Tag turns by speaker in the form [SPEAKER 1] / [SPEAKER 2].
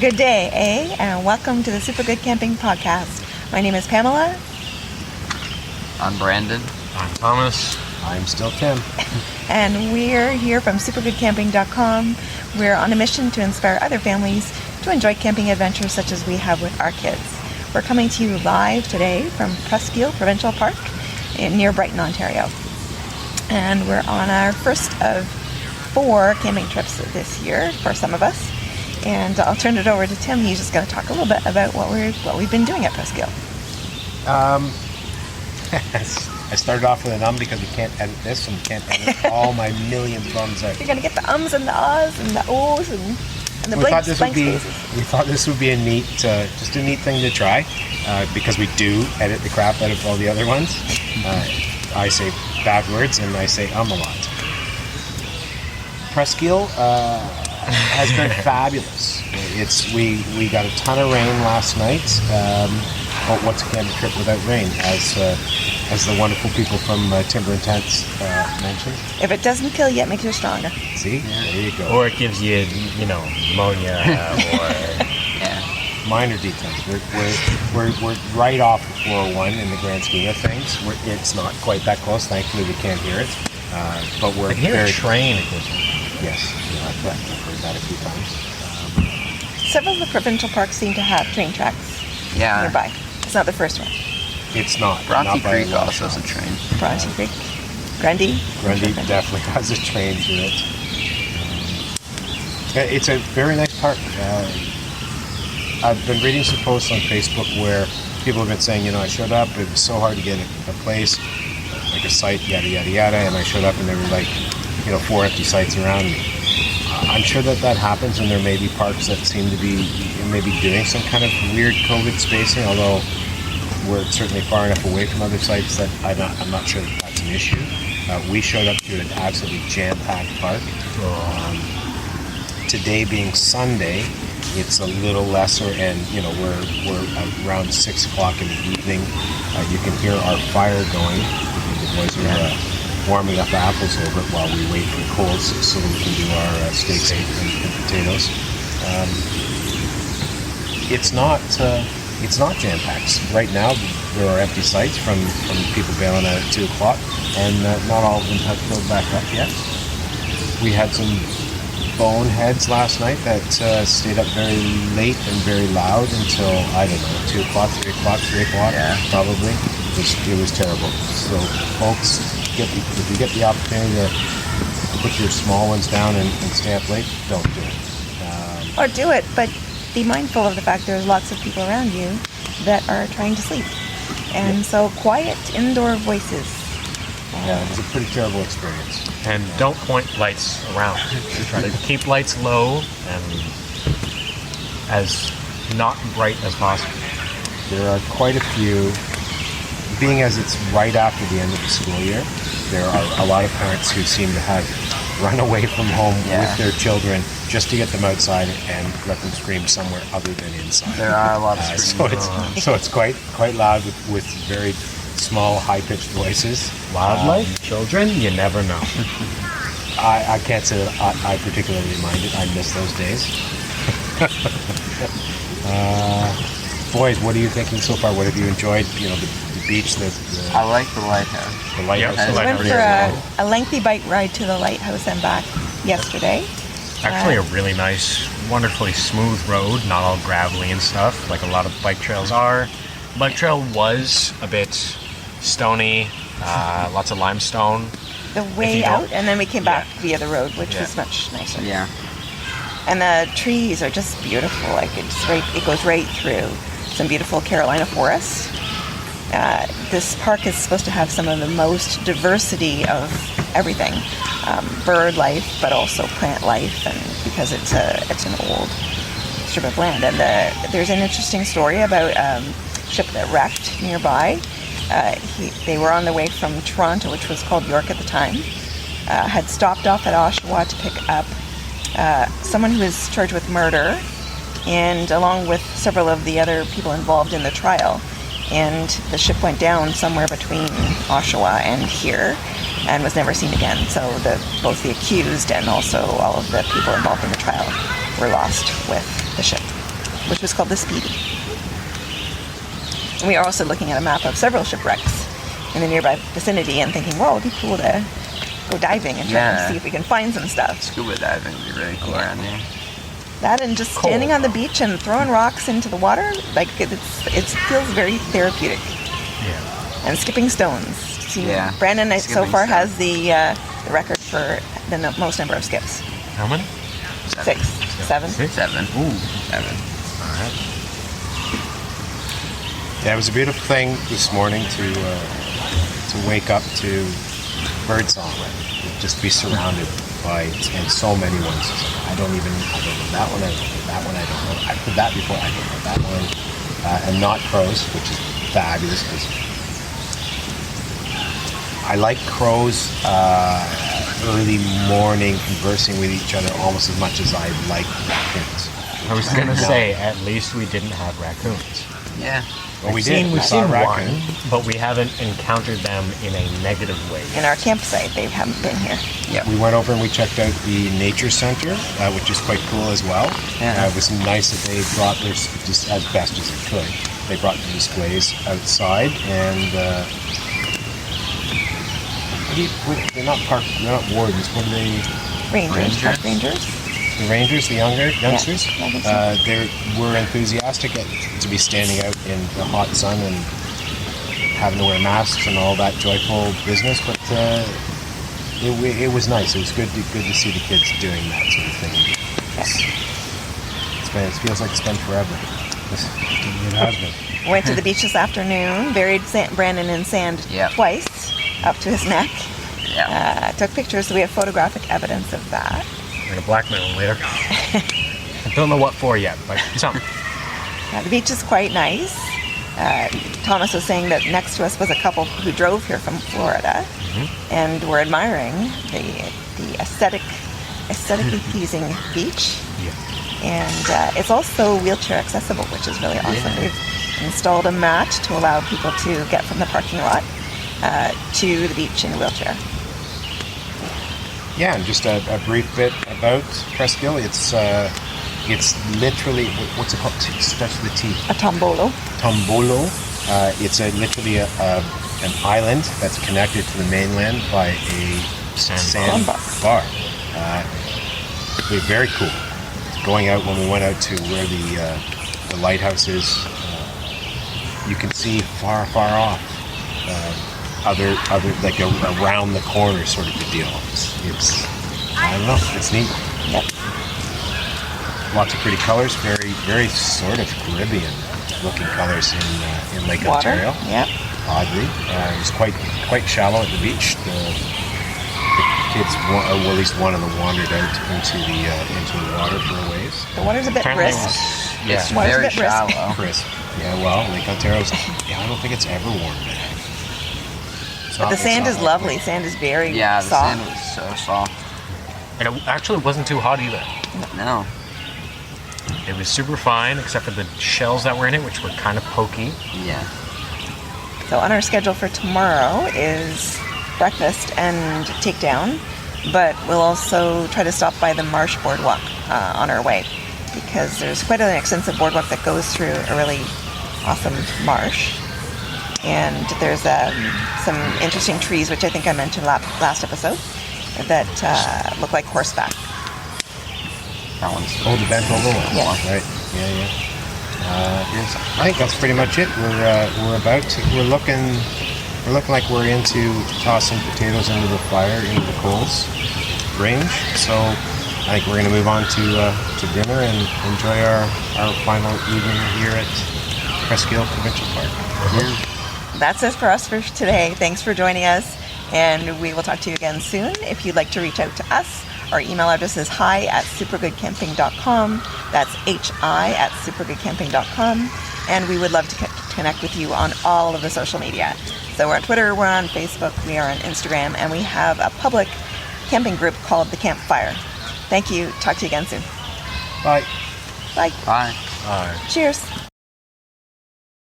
[SPEAKER 1] Good day, and welcome to the Super Good Camping Podcast. My name is Pamela.
[SPEAKER 2] I'm Brandon.
[SPEAKER 3] I'm Thomas.
[SPEAKER 4] I'm still Tim.
[SPEAKER 1] And we're here from supergoodcamping.com. We're on a mission to inspire other families to enjoy camping adventures such as we have with our kids. We're coming to you live today from Presqu'ile Provincial Park near Brighton, Ontario. And we're on our first of 4 camping trips this year for some of us. And I'll turn it over to Tim. He's just going to talk a little bit about what we've been doing at Presqu'ile.
[SPEAKER 4] I started off with an because we can't edit this and we can't edit all my million thumbs out.
[SPEAKER 1] You're going to get the ums and the ahs and the ohs and the blank spaces.
[SPEAKER 4] We thought this would be a neat, just a neat thing to try because we do edit the crap out of all the other ones. I say bad words and I say a lot. Presqu'ile has been fabulous. We got a ton of rain last night. But what's a camping trip without rain, as the wonderful people from Timber and Tents mentioned?
[SPEAKER 1] If it doesn't kill you, it makes you stronger.
[SPEAKER 4] See, there you go.
[SPEAKER 3] Or it gives you, pneumonia or
[SPEAKER 4] minor details. We're right off the 401 in the grand scheme of things. It's not quite that close. Thankfully, we can't hear it. But we're
[SPEAKER 3] very train.
[SPEAKER 4] Yes, I've heard that a few times.
[SPEAKER 1] Several of the provincial parks seem to have train tracks nearby. It's not the first one.
[SPEAKER 4] It's not.
[SPEAKER 2] Bronte
[SPEAKER 4] not by
[SPEAKER 2] Creek also has a train.
[SPEAKER 1] Bronte Creek. Grundy
[SPEAKER 4] definitely has a train through it. It's a very nice park. I've been reading some posts on Facebook where people have been saying, I showed up, it was so hard to get a place, like a site, yada, yada, yada, and I showed up and there were 4 empty sites around me. I'm sure that happens, and there may be parks that seem to be maybe doing some kind of weird COVID spacing, although we're certainly far enough away from other sites that I'm not sure that that's an issue. We showed up to an absolutely jam-packed park. Today being Sunday, it's a little lesser, and we're around 6 o'clock in the evening. You can hear our fire going. The boys are warming up apples over it while we wait for coals so that we can do our steaks and potatoes. It's not jam-packed. Right now, there are empty sites from people bailing out at 2 o'clock, and not all of them have filled back up yet. We had some boneheads last night that stayed up very late and very loud until, 2 o'clock, 3 o'clock, 3 o'clock, probably. It was terrible. So, folks, if you get the opportunity to put your small ones down and stay up late, don't do it.
[SPEAKER 1] Or do it, but be mindful of the fact there's lots of people around you that are trying to sleep. And so quiet indoor voices.
[SPEAKER 4] Yeah, it's a pretty terrible experience.
[SPEAKER 3] And don't point lights around. Try to keep lights low and as not bright as possible.
[SPEAKER 4] There are quite a few. Being as it's right after the end of the school year, there are a lot of parents who seem to have run away from home with their children just to get them outside and let them scream somewhere other than inside.
[SPEAKER 2] There are a lot of screams.
[SPEAKER 4] So it's quite loud with very small, high-pitched voices.
[SPEAKER 3] Wildlife, children, you never know.
[SPEAKER 4] I can't say that I particularly mind it. I miss those days. Boys, what are you thinking so far? What have you enjoyed? The beach.
[SPEAKER 2] I like the lighthouse.
[SPEAKER 4] The lighthouse.
[SPEAKER 3] Yep,
[SPEAKER 1] I went for a lengthy bike ride to the lighthouse and back yesterday.
[SPEAKER 3] Actually, a really nice, wonderfully smooth road, not all gravelly and stuff, like a lot of bike trails are. The bike trail was a bit stony, lots of limestone.
[SPEAKER 1] The way out, and then we came back via the road, which was much nicer.
[SPEAKER 2] Yeah.
[SPEAKER 1] And the trees are just beautiful. It goes right through some beautiful Carolina forest. This park is supposed to have some of the most diversity of everything, bird life, but also plant life, and because it's an old strip of land. And there's an interesting story about a ship that wrecked nearby. They were on the way from Toronto, which was called York at the time, had stopped off at Oshawa to pick up someone who was charged with murder, and along with several of the other people involved in the trial. And the ship went down somewhere between Oshawa and here and was never seen again. So both the accused and also all of the people involved in the trial were lost with the ship. which was called the Speedy. And we are also looking at a map of several shipwrecks in the nearby vicinity and thinking, well, it'd be cool to go diving and try
[SPEAKER 2] Yeah.
[SPEAKER 1] to see if we can find some stuff.
[SPEAKER 2] Scuba diving would be really cool around here.
[SPEAKER 1] That and just standing on the beach and throwing rocks into the water, like it feels very therapeutic.
[SPEAKER 3] Yeah.
[SPEAKER 1] And skipping stones. See,
[SPEAKER 2] Yeah,
[SPEAKER 1] Brandon so
[SPEAKER 2] skipping
[SPEAKER 1] far
[SPEAKER 2] stones.
[SPEAKER 1] has the record for the most number of skips.
[SPEAKER 3] How many?
[SPEAKER 1] 6, 7.
[SPEAKER 2] 7.
[SPEAKER 3] Ooh.
[SPEAKER 2] 7.
[SPEAKER 3] All right.
[SPEAKER 4] Yeah, it was a beautiful thing this morning to wake up to birdsong, just be surrounded by and so many ones. I don't know that one. I don't know that one. I don't know. I've heard that before. I don't know that one. And not crows, which is fabulous because I like crows early morning conversing with each other almost as much as I like raccoons.
[SPEAKER 3] I was gonna say at least we didn't have raccoons.
[SPEAKER 2] Yeah.
[SPEAKER 4] Well, we did.
[SPEAKER 3] We've
[SPEAKER 4] saw
[SPEAKER 3] seen
[SPEAKER 4] a raccoon.
[SPEAKER 3] one, but we haven't encountered them in a negative way.
[SPEAKER 1] In our campsite, they haven't been here.
[SPEAKER 2] Yeah.
[SPEAKER 4] We went over and we checked out the nature center, which is quite cool as well.
[SPEAKER 2] Yeah.
[SPEAKER 4] It was nice that they brought their, just as best as they could, they brought the displays outside and they're not wardens. What are they?
[SPEAKER 1] Rangers, park
[SPEAKER 2] Rangers?
[SPEAKER 1] rangers.
[SPEAKER 4] The rangers, the youngsters.
[SPEAKER 1] Yeah, I think so.
[SPEAKER 4] They were enthusiastic to be standing out in the hot sun and having to wear masks and all that joyful business. But it was nice. It was good to see the kids doing that sort of thing. It feels like it's been forever. It has been.
[SPEAKER 1] Went to the beach this afternoon, buried Brandon in sand
[SPEAKER 2] Yep.
[SPEAKER 1] twice, up to his neck.
[SPEAKER 2] Yeah.
[SPEAKER 1] Took pictures, so we have photographic evidence of that.
[SPEAKER 3] We're gonna blackmail him later. Don't know what for yet, but something.
[SPEAKER 1] The beach is quite nice. Thomas was saying that next to us was a couple who drove here from Florida, and were admiring the aesthetically pleasing beach.
[SPEAKER 3] Yeah.
[SPEAKER 1] And it's also wheelchair accessible, which is really awesome.
[SPEAKER 2] Yeah.
[SPEAKER 1] They've installed a mat to allow people to get from the parking lot to the beach in a wheelchair.
[SPEAKER 4] Yeah, and just a brief bit about Presqu'ile. It's literally, what's it called? It starts with a T.
[SPEAKER 1] A tombolo.
[SPEAKER 4] Tombolo. It's literally an island that's connected to the mainland by a sand bar. Very cool. Going out, when we went out to where the lighthouse is, you can see far off other like around the corner sort of a deal. It's I don't know. It's neat.
[SPEAKER 1] Yep.
[SPEAKER 4] Lots of pretty colors. Very sort of Caribbean looking colors in Lake
[SPEAKER 1] Water.
[SPEAKER 4] Ontario.
[SPEAKER 1] Yep.
[SPEAKER 4] Oddly, it was quite shallow at the beach. The kids, or at least one of them, wandered out into the water for a ways.
[SPEAKER 1] The water's a bit
[SPEAKER 3] Apparently it
[SPEAKER 1] brisk.
[SPEAKER 3] was- yeah.
[SPEAKER 2] It's
[SPEAKER 1] Water's a
[SPEAKER 2] very
[SPEAKER 1] bit brisk.
[SPEAKER 2] shallow.
[SPEAKER 4] Crisp. Yeah, well, Lake Ontario's. Yeah, I don't think it's ever warm there.
[SPEAKER 1] But the sand is lovely. Sand is very
[SPEAKER 2] Yeah, the
[SPEAKER 1] soft.
[SPEAKER 2] sand was so soft.
[SPEAKER 3] And it actually wasn't too hot either.
[SPEAKER 2] No.
[SPEAKER 3] It was super fine, except for the shells that were in it, which were kind of pokey.
[SPEAKER 2] Yeah.
[SPEAKER 1] So on our schedule for tomorrow is breakfast and takedown, but we'll also try to stop by the Marsh Boardwalk on our way, because there's quite an extensive boardwalk that goes through a really awesome marsh. And there's some interesting trees, which I think I mentioned last episode, that look like horseback.
[SPEAKER 2] That one's
[SPEAKER 4] Oh, the bent over one.
[SPEAKER 1] Yeah.
[SPEAKER 4] Right. Yeah. I think that's pretty much it. We're looking like we're into tossing potatoes into the fire, into the coals range. So I think we're going to move on to dinner and enjoy our final evening here at Presqu'ile Provincial Park.
[SPEAKER 1] That's it for us for today. Thanks for joining us, and we will talk to you again soon. If you'd like to reach out to us, our email address is hi@supergoodcamping.com. That's hi@supergoodcamping.com. And we would love to connect with you on all of the social media. So we're on Twitter, we're on Facebook, we are on Instagram, and we have a public camping group called The Campfire. Thank you. Talk to you again soon.
[SPEAKER 4] Bye.
[SPEAKER 1] Bye.
[SPEAKER 2] Bye.
[SPEAKER 1] Cheers.